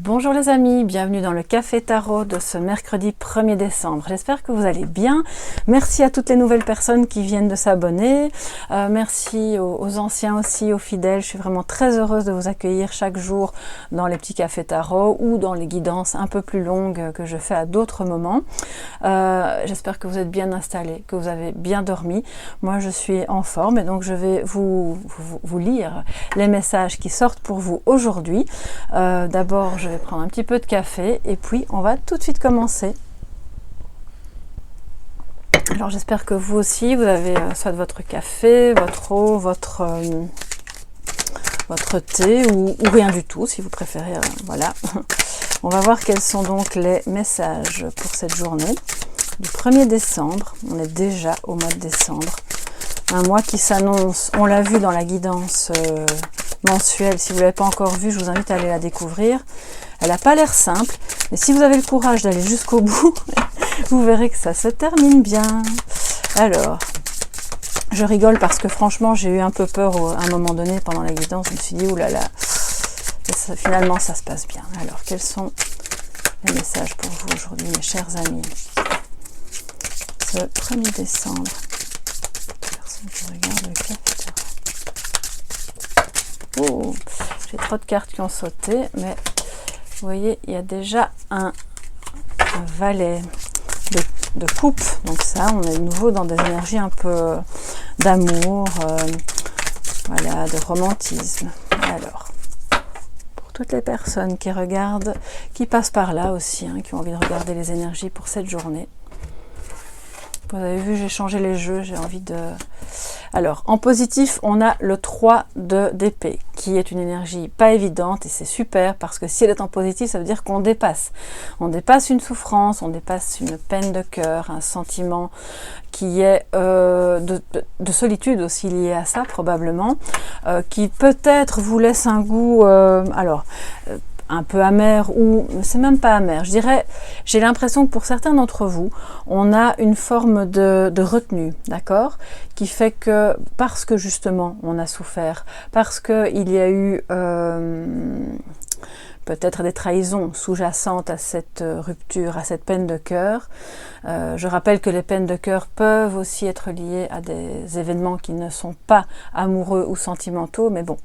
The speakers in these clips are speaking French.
Bonjour les amis, bienvenue dans le Café Tarot de ce mercredi 1er décembre. J'espère que vous allez bien. Merci à toutes les nouvelles personnes qui viennent de s'abonner. Merci aux anciens aussi, aux fidèles. Je suis vraiment très heureuse de vous accueillir chaque jour dans les petits cafés tarot ou dans les guidances un peu plus longues que je fais à d'autres moments. J'espère que vous êtes bien installés, que vous avez bien dormi. Moi je suis en forme et donc je vais vous lire les messages qui sortent pour vous aujourd'hui. D'abord, je vais prendre un petit peu de café et puis on va tout de suite commencer. Alors j'espère que vous aussi, vous avez soit votre café, votre eau, votre thé ou rien du tout si vous préférez. Voilà. On va voir quels sont donc les messages pour cette journée du 1er décembre. On est déjà au mois de décembre. Un mois qui s'annonce, on l'a vu dans la guidance mensuelle. Si vous ne l'avez pas encore vue, je vous invite à aller la découvrir. Elle n'a pas l'air simple, mais si vous avez le courage d'aller jusqu'au bout, vous verrez que ça se termine bien. Alors, je rigole parce que franchement, j'ai eu un peu peur à un moment donné pendant la guidance. Je me suis dit, oulala, finalement ça se passe bien. Alors, quels sont les messages pour vous aujourd'hui, mes chers amis? Ce 1er décembre, personne qui regarde le café. Oh, j'ai trop de cartes qui ont sauté, mais vous voyez, il y a déjà un valet de coupe. Donc ça, on est de nouveau dans des énergies un peu d'amour, voilà, de romantisme. Alors, pour toutes les personnes qui regardent, qui passent par là aussi, hein, qui ont envie de regarder les énergies pour cette journée. Vous avez vu, j'ai changé les jeux, j'ai envie de... Alors, en positif, on a le 3 d'épée, qui est une énergie pas évidente, et c'est super, parce que si elle est en positif, ça veut dire qu'on dépasse. On dépasse une souffrance, on dépasse une peine de cœur, un sentiment qui est de solitude aussi lié à ça, probablement, qui peut-être vous laisse un goût... un peu amer, ou c'est même pas amer, je dirais, j'ai l'impression que pour certains d'entre vous, on a une forme de retenue, d'accord, qui fait que, parce que justement on a souffert, parce que il y a eu peut-être des trahisons sous-jacentes à cette rupture, à cette peine de cœur. Je rappelle que les peines de cœur peuvent aussi être liées à des événements qui ne sont pas amoureux ou sentimentaux, mais bon,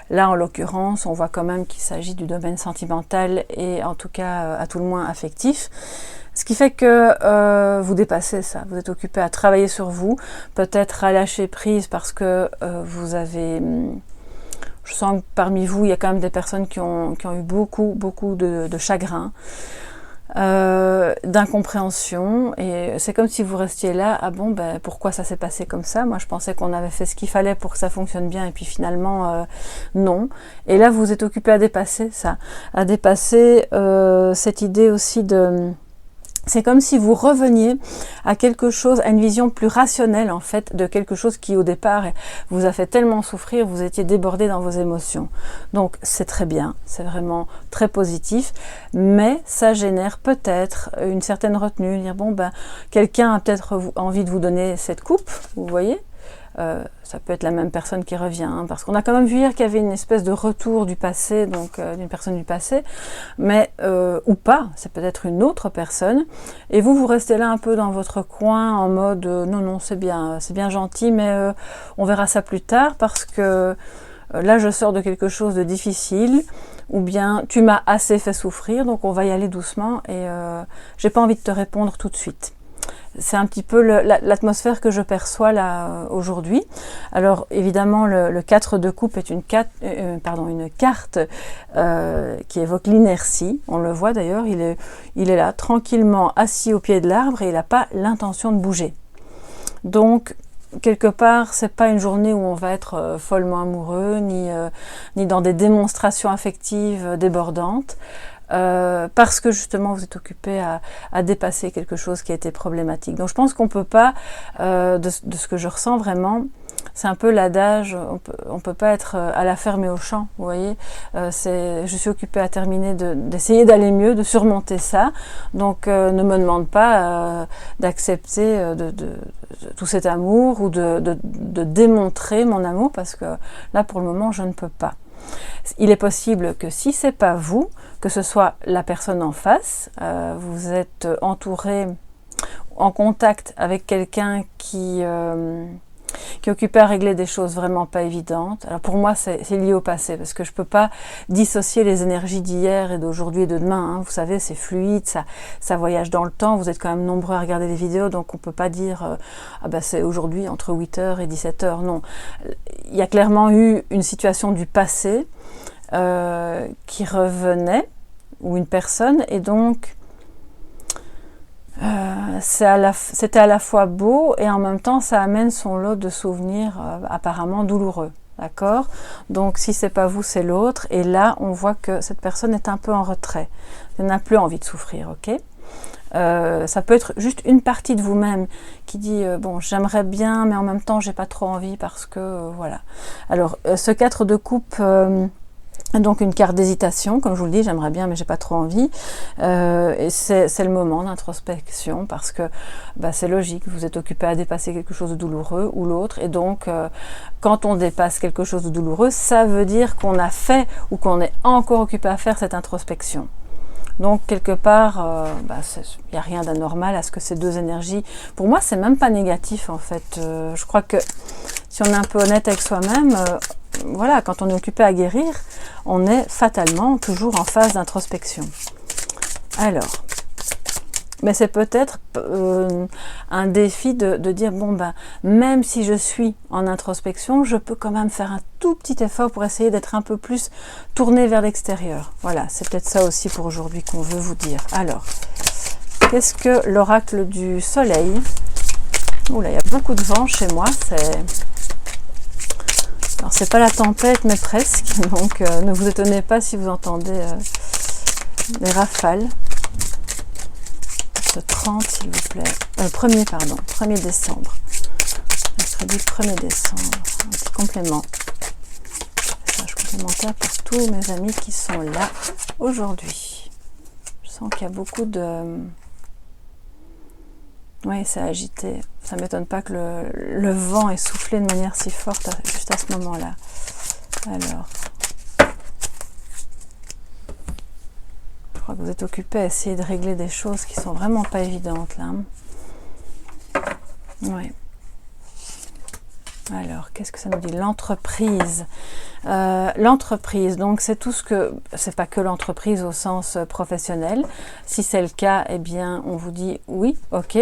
là en l'occurrence, on voit quand même qu'il s'agit du domaine sentimental et en tout cas à tout le moins affectif. Ce qui fait que vous dépassez ça, vous êtes occupé à travailler sur vous, peut-être à lâcher prise parce que vous avez... Je sens que parmi vous, il y a quand même des personnes qui ont eu beaucoup de chagrin, d'incompréhension, et c'est comme si vous restiez là, ah bon, ben pourquoi ça s'est passé comme ça? Moi je pensais qu'on avait fait ce qu'il fallait pour que ça fonctionne bien, et puis finalement non. Et là vous êtes occupé à dépasser ça, à dépasser cette idée aussi de... C'est comme si vous reveniez à quelque chose, à une vision plus rationnelle en fait, de quelque chose qui au départ vous a fait tellement souffrir, vous étiez débordé dans vos émotions. Donc c'est très bien, c'est vraiment très positif, mais ça génère peut-être une certaine retenue, dire bon ben quelqu'un a peut-être envie de vous donner cette coupe, vous voyez. Ça peut être la même personne qui revient, hein, parce qu'on a quand même vu hier qu'il y avait une espèce de retour du passé, donc d'une personne du passé, mais ou pas, c'est peut-être une autre personne, et vous restez là un peu dans votre coin en mode non c'est bien gentil, mais on verra ça plus tard, parce que là je sors de quelque chose de difficile, ou bien tu m'as assez fait souffrir, donc on va y aller doucement, et j'ai pas envie de te répondre tout de suite. C'est un petit peu l'atmosphère que je perçois là aujourd'hui. Alors évidemment le 4 de coupe est une carte qui évoque l'inertie. On le voit d'ailleurs, il est là tranquillement assis au pied de l'arbre et il n'a pas l'intention de bouger. Donc quelque part, c'est pas une journée où on va être follement amoureux, ni dans des démonstrations affectives débordantes. Parce que justement vous êtes occupé à dépasser quelque chose qui a été problématique. Donc je pense qu'on peut pas, de ce que je ressens vraiment, c'est un peu l'adage, on peut pas être à la ferme et au champ, vous voyez. Je suis occupée à terminer d'essayer d'aller mieux, de surmonter ça. Donc ne me demande pas d'accepter tout cet amour ou de démontrer mon amour, parce que là pour le moment je ne peux pas. il est possible que si c'est pas vous, que ce soit la personne en face, vous êtes entouré, en contact avec quelqu'un qui est occupé à régler des choses vraiment pas évidentes. Alors pour moi, c'est lié au passé, parce que je peux pas dissocier les énergies d'hier et d'aujourd'hui et de demain. Hein. Vous savez, c'est fluide, ça voyage dans le temps. Vous êtes quand même nombreux à regarder les vidéos, donc on peut pas dire ah ben c'est aujourd'hui entre 8h et 17h. Non, il y a clairement eu une situation du passé qui revenait, ou une personne, et donc c'était à la fois beau et en même temps ça amène son lot de souvenirs apparemment douloureux, d'accord? Donc si c'est pas vous, c'est l'autre, et là on voit que cette personne est un peu en retrait, elle n'a plus envie de souffrir, ok? Ça peut être juste une partie de vous-même qui dit bon, j'aimerais bien mais en même temps j'ai pas trop envie parce que voilà. Alors ce 4 de coupe, donc une carte d'hésitation, comme je vous le dis, j'aimerais bien mais j'ai pas trop envie, et c'est le moment d'introspection, parce que c'est logique, vous êtes occupé à dépasser quelque chose de douloureux ou l'autre, et donc quand on dépasse quelque chose de douloureux, ça veut dire qu'on a fait ou qu'on est encore occupé à faire cette introspection. Donc quelque part, il n'y a rien d'anormal à ce que ces deux énergies, pour moi c'est même pas négatif en fait, je crois que si on est un peu honnête avec soi-même, voilà, quand on est occupé à guérir, on est fatalement toujours en phase d'introspection. Alors, mais c'est peut-être un défi de dire, bon même si je suis en introspection, je peux quand même faire un tout petit effort pour essayer d'être un peu plus tourné vers l'extérieur. Voilà, c'est peut-être ça aussi pour aujourd'hui qu'on veut vous dire. Alors, qu'est-ce que l'oracle du soleil? Oula, il y a beaucoup de vent chez moi, alors c'est pas la tempête mais presque, donc ne vous étonnez pas si vous entendez des rafales. Ce 30 s'il vous plaît, 1er décembre, mercredi 1er décembre, un petit complément, message complémentaire pour tous mes amis qui sont là aujourd'hui. Je sens qu'il y a beaucoup de... Oui, c'est agité. Ça ne m'étonne pas que le vent ait soufflé de manière si forte juste à ce moment-là. Alors, je crois que vous êtes occupé à essayer de régler des choses qui sont vraiment pas évidentes là. Oui. Alors, qu'est-ce que ça nous dit? L'entreprise. L'entreprise, donc c'est tout ce que... C'est pas que l'entreprise au sens professionnel. Si c'est le cas, eh bien, on vous dit oui, ok,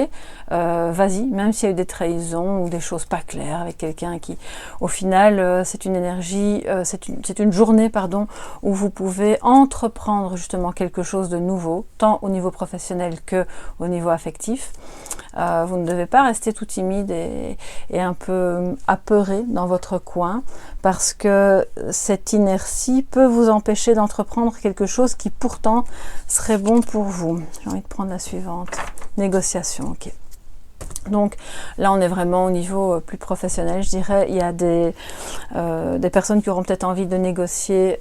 vas-y, même s'il y a eu des trahisons ou des choses pas claires avec quelqu'un qui... Au final, c'est une énergie, c'est une journée, pardon, où vous pouvez entreprendre justement quelque chose de nouveau, tant au niveau professionnel que au niveau affectif. Vous ne devez pas rester tout timide et un peu apeuré dans votre coin, parce que cette inertie peut vous empêcher d'entreprendre quelque chose qui pourtant serait bon pour vous. J'ai envie de prendre la suivante. Négociation, ok. Donc là on est vraiment au niveau plus professionnel, je dirais. Il y a des personnes qui auront peut-être envie de négocier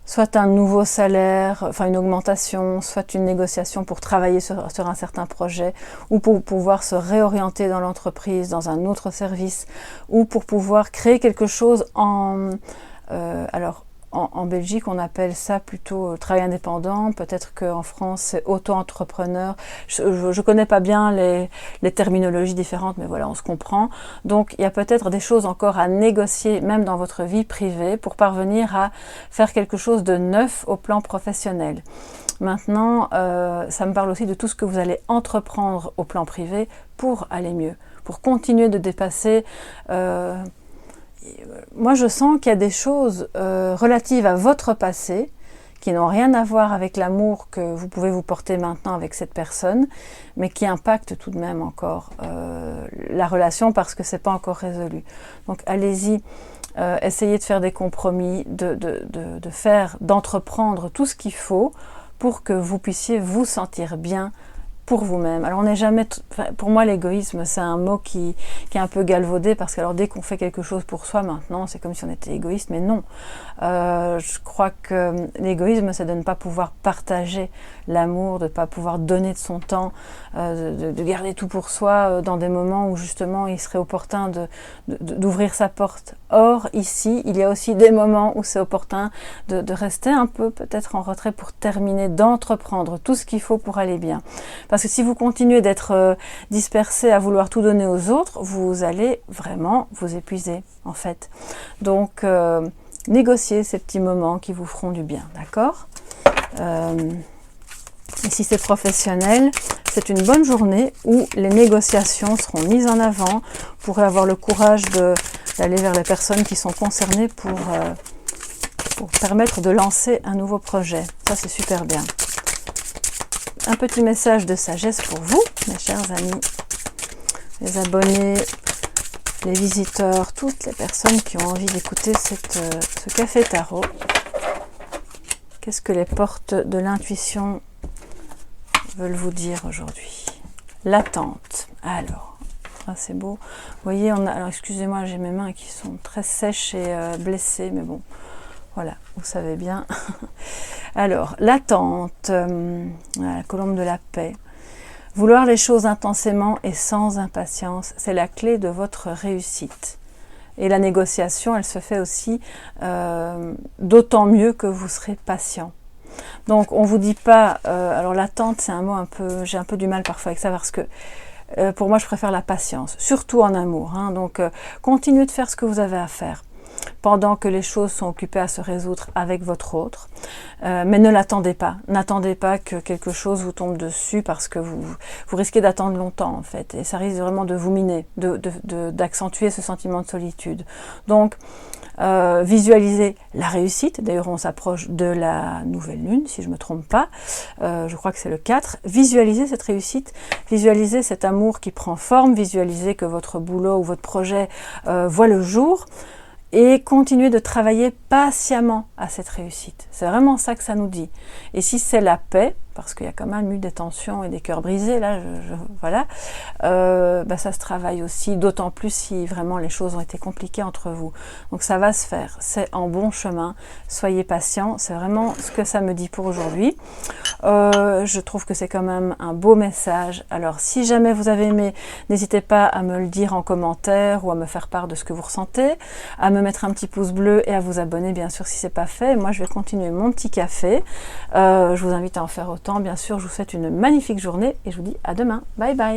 soit un nouveau salaire, enfin une augmentation, soit une négociation pour travailler sur un certain projet, ou pour pouvoir se réorienter dans l'entreprise, dans un autre service, ou pour pouvoir créer quelque chose en Belgique, on appelle ça plutôt travail indépendant. Peut-être qu'en France, c'est auto-entrepreneur. Je connais pas bien les terminologies différentes, mais voilà, on se comprend. Donc, il y a peut-être des choses encore à négocier, même dans votre vie privée, pour parvenir à faire quelque chose de neuf au plan professionnel. Maintenant, ça me parle aussi de tout ce que vous allez entreprendre au plan privé pour aller mieux, pour continuer de dépasser... moi je sens qu'il y a des choses relatives à votre passé qui n'ont rien à voir avec l'amour que vous pouvez vous porter maintenant avec cette personne, mais qui impactent tout de même encore la relation, parce que c'est pas encore résolu. Donc allez-y, essayez de faire des compromis, d'entreprendre tout ce qu'il faut pour que vous puissiez vous sentir bien pour vous-même. Alors on n'est jamais, pour moi l'égoïsme c'est un mot qui est un peu galvaudé, parce que alors dès qu'on fait quelque chose pour soi maintenant, c'est comme si on était égoïste, mais non. Je crois que l'égoïsme c'est de ne pas pouvoir partager l'amour, de ne pas pouvoir donner de son temps, de garder tout pour soi dans des moments où justement il serait opportun d'ouvrir sa porte. Or ici, il y a aussi des moments où c'est opportun de rester un peu peut-être en retrait pour terminer, d'entreprendre tout ce qu'il faut pour aller bien. Parce que si vous continuez d'être dispersé à vouloir tout donner aux autres, vous allez vraiment vous épuiser en fait. Donc négociez ces petits moments qui vous feront du bien, d'accord ? Et si c'est professionnel, c'est une bonne journée où les négociations seront mises en avant. Vous pourrez avoir le courage d'aller vers les personnes qui sont concernées pour permettre de lancer un nouveau projet. Ça, c'est super bien. Un petit message de sagesse pour vous, mes chers amis, les abonnés, les visiteurs, toutes les personnes qui ont envie d'écouter ce café tarot. Qu'est-ce que les portes de l'intuition veulent vous dire aujourd'hui? L'attente. Alors, c'est beau. Vous voyez, alors excusez-moi, j'ai mes mains qui sont très sèches et blessées, mais bon, voilà, vous savez bien. Alors, l'attente, la colombe de la paix. Vouloir les choses intensément et sans impatience, c'est la clé de votre réussite. Et la négociation, elle se fait aussi d'autant mieux que vous serez patient. Donc on vous dit pas, alors l'attente c'est un mot j'ai un peu du mal parfois avec ça, parce que pour moi je préfère la patience, surtout en amour, hein. Donc continuez de faire ce que vous avez à faire pendant que les choses sont occupées à se résoudre avec votre autre, mais ne l'attendez pas, n'attendez pas que quelque chose vous tombe dessus, parce que vous risquez d'attendre longtemps en fait, et ça risque vraiment de vous miner, d'accentuer ce sentiment de solitude. Donc visualisez la réussite. D'ailleurs on s'approche de la nouvelle lune si je ne me trompe pas, je crois que c'est le 4. Visualisez cette réussite, visualisez cet amour qui prend forme, visualisez que votre boulot ou votre projet voit le jour, et continuez de travailler patiemment à cette réussite. C'est vraiment ça que ça nous dit. Et si c'est la paix, parce qu'il y a quand même eu des tensions et des cœurs brisés, là, voilà, ça se travaille aussi, d'autant plus si vraiment les choses ont été compliquées entre vous. Donc ça va se faire, c'est en bon chemin, soyez patients, c'est vraiment ce que ça me dit pour aujourd'hui. Je trouve que c'est quand même un beau message. Alors si jamais vous avez aimé, n'hésitez pas à me le dire en commentaire, ou à me faire part de ce que vous ressentez, à me mettre un petit pouce bleu et à vous abonner bien sûr si ce n'est pas fait. Moi je vais continuer mon petit café, je vous invite à en faire autant. Bien sûr, je vous souhaite une magnifique journée et je vous dis à demain. Bye bye.